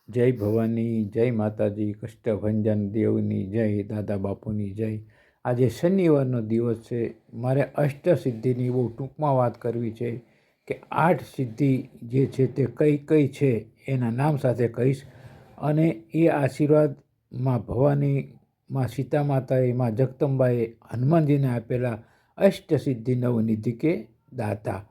જય ભવાની, જય માતાજી, કષ્ટભંજન દેવની જય, દાદા બાપુની જય. આજે શનિવારનો દિવસ છે. મારે અષ્ટસિદ્ધિની બહુ ટૂંકમાં વાત કરવી છે કે 8 સિદ્ધિ જે છે તે કઈ કઈ છે એના નામ સાથે કહીશ. અને એ આશીર્વાદ માં ભવાની, માં સીતા માતાએ, માં જગદંબાએ હનુમાનજીને આપેલા અષ્ટસિદ્ધિ નવનિધિ કે દાતા.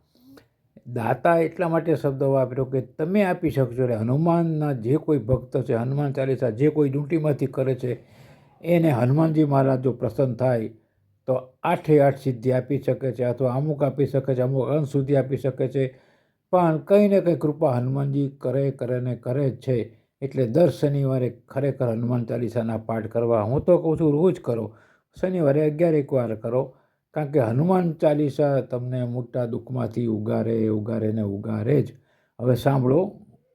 દાતા એટલા માટે શબ્દ વાપર્યો કે તમે આપી શકશો. એટલે હનુમાનના જે કોઈ ભક્ત છે, હનુમાન ચાલીસા જે કોઈ ડ્યુટીમાંથી કરે છે એને હનુમાનજી મહારાજ જો પ્રસન્ન થાય તો 8 સિદ્ધિ આપી શકે છે, અથવા અમુક આપી શકે છે, અમુક અંશ સુધી આપી શકે છે. પણ કંઈ ને કંઈ કૃપા હનુમાનજી કરે ને કરે જ છે. એટલે દર શનિવારે ખરેખર હનુમાન ચાલીસાના પાઠ કરવા. હું તો કહું છું રોજ કરો, શનિવારે 11 વાર કરો. કારણ કે હનુમાન ચાલીસા તમને મોટા દુઃખમાંથી ઉગારે ને ઉગારે જ. હવે સાંભળો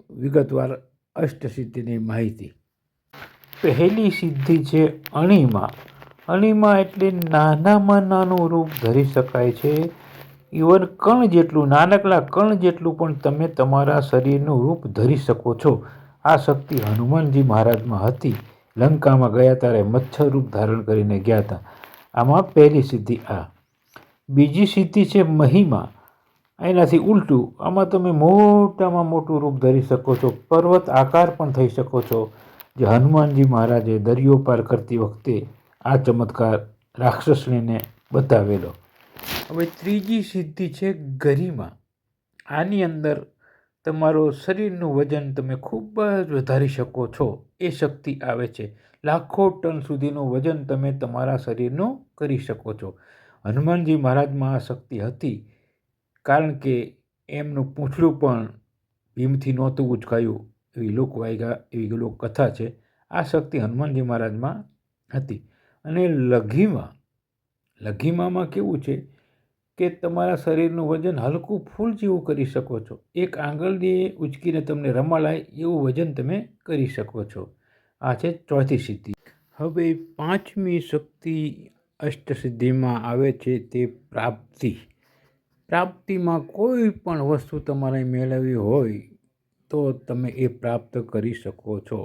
વિગતવાર અષ્ટસિદ્ધિની માહિતી. પહેલી સિદ્ધિ છે અણિમા. અણિમા એટલે નાનામાં નાનું રૂપ ધરી શકાય છે. ઇવન કણ જેટલું, નાનકડા કણ જેટલું પણ તમે તમારા શરીરનું રૂપ ધરી શકો છો. આ શક્તિ હનુમાનજી મહારાજમાં હતી. લંકામાં ગયા ત્યારે મચ્છર રૂપ ધારણ કરીને ગયા હતા. આમાં પહેલી સિદ્ધિ આ. બીજી સિદ્ધિ છે મહિમા. એનાથી ઉલટું, આમાં તમે મોટામાં મોટું રૂપ ધરી શકો છો, પર્વત આકાર પણ થઈ શકો છો. જે હનુમાનજી મહારાજે દરિયો પાર કરતી વખતે આ ચમત્કાર રાક્ષસણીને બતાવેલો. હવે ત્રીજી સિદ્ધિ છે ગરિમા. આની અંદર તમારો શરીરનું વજન તમે ખૂબ જ વધારી શકો છો. એ શક્તિ આવે છે. લાખો ટન સુધીનું વજન તમે તમારા શરીરનું કરી શકો છો. હનુમાનજી મહારાજમાં આ શક્તિ હતી. કારણ કે એમનું પૂંછડું પણ ભીમથી નહોતું ઉચકાયું એવી લોકકથા છે. આ શક્તિ હનુમાનજી મહારાજમાં હતી. અને લઘિમામાં કેવું છે કે તમારા શરીરનું વજન હલકું ફૂલ જેવું કરી શકો છો. એક આંગળીએ ઉચકીને તમને રમાડાય એવું વજન તમે કરી શકો છો. આ છે ચોથી સિદ્ધિ. હવે પાંચમી શક્તિ અષ્ટસિદ્ધિમાં આવે છે તે પ્રાપ્તિ. પ્રાપ્તિમાં કોઈ પણ વસ્તુ તમારે મેળવવી હોય તો તમે એ પ્રાપ્ત કરી શકો છો.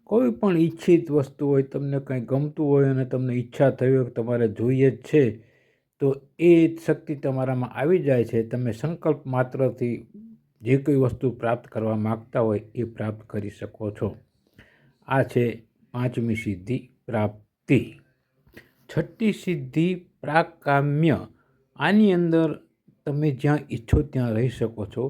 કોઈ પણ ઈચ્છિત વસ્તુ હોય, તમને કંઈ ગમતું હોય અને તમને ઈચ્છા થઈ હોય કે તમારે જોઈએ જ છે, તો એ શક્તિ તમારામાં આવી જાય છે. તમે સંકલ્પ માત્રથી જે કોઈ વસ્તુ પ્રાપ્ત કરવા માગતા હોય એ પ્રાપ્ત કરી શકો છો. આ છે પાંચમી સિદ્ધિ પ્રાપ્તિ. છઠ્ઠી સિદ્ધિ પ્રાકામ્ય. આની અંદર તમે જ્યાં ઈચ્છો ત્યાં રહી શકો છો.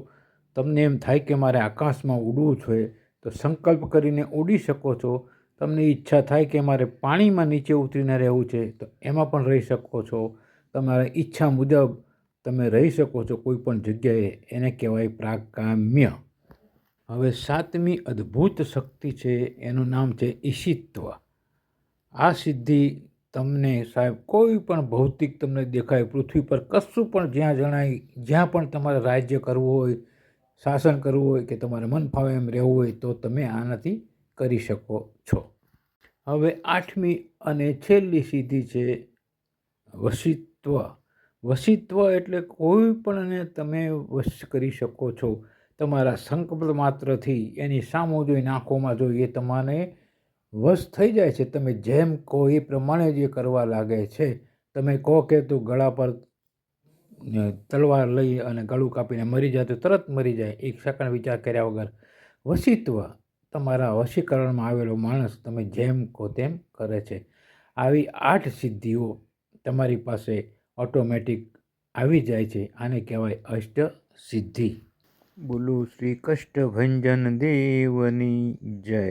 તમને એમ થાય કે મારે આકાશમાં ઉડવું છે તો સંકલ્પ કરીને ઉડી શકો છો. તમને ઈચ્છા થાય કે મારે પાણીમાં નીચે ઉતરીને રહેવું છે તો એમાં પણ રહી શકો છો. તમારા ઈચ્છા મુજબ તમે રહી શકો છો કોઈ પણ જગ્યાએ. એને કહેવાય પ્રાકામ્ય. હવે સાતમી અદ્ભુત શક્તિ છે, એનું નામ છે ઈશિત્વ. આ સિદ્ધિ તમને સાહેબ કોઈ પણ ભૌતિક તમને દેખાય, પૃથ્વી પર કશું પણ જ્યાં જણાય, જ્યાં પણ તમારે રાજ્ય કરવું હોય, શાસન કરવું હોય કે તમારે મન ફાવે એમ રહેવું હોય તો તમે આનાથી કરી શકો છો. હવે આઠમી અને છેલ્લી સિદ્ધિ છે વશિત્વ. વશિત્વ એટલે કોઈ પણને તમે વશ કરી શકો છો. તમારા સંકલ્પ માત્રથી એની સામું જોઈને, આંખોમાં જોઈ એ તમારે વશ થઈ જાય છે. તમે જેમ કહો એ પ્રમાણે જ એ કરવા લાગે છે. તમે કહો કે તું ગળા પર તલવાર લઈ અને ગળું કાપીને મરી જાય તો તરત મરી જાય, એક સેકન્ડ વિચાર કર્યા વગર. વશિત્વ, તમારા વશીકરણમાં આવેલો માણસ તમે જેમ કહો તેમ કરે છે. આવી 8 સિદ્ધિઓ તમારી પાસે ઓટોમેટિક આવી જાય છે. આને કહેવાય અષ્ટ સિદ્ધિ. બોલો શ્રી કષ્ટભંજન દેવની જય.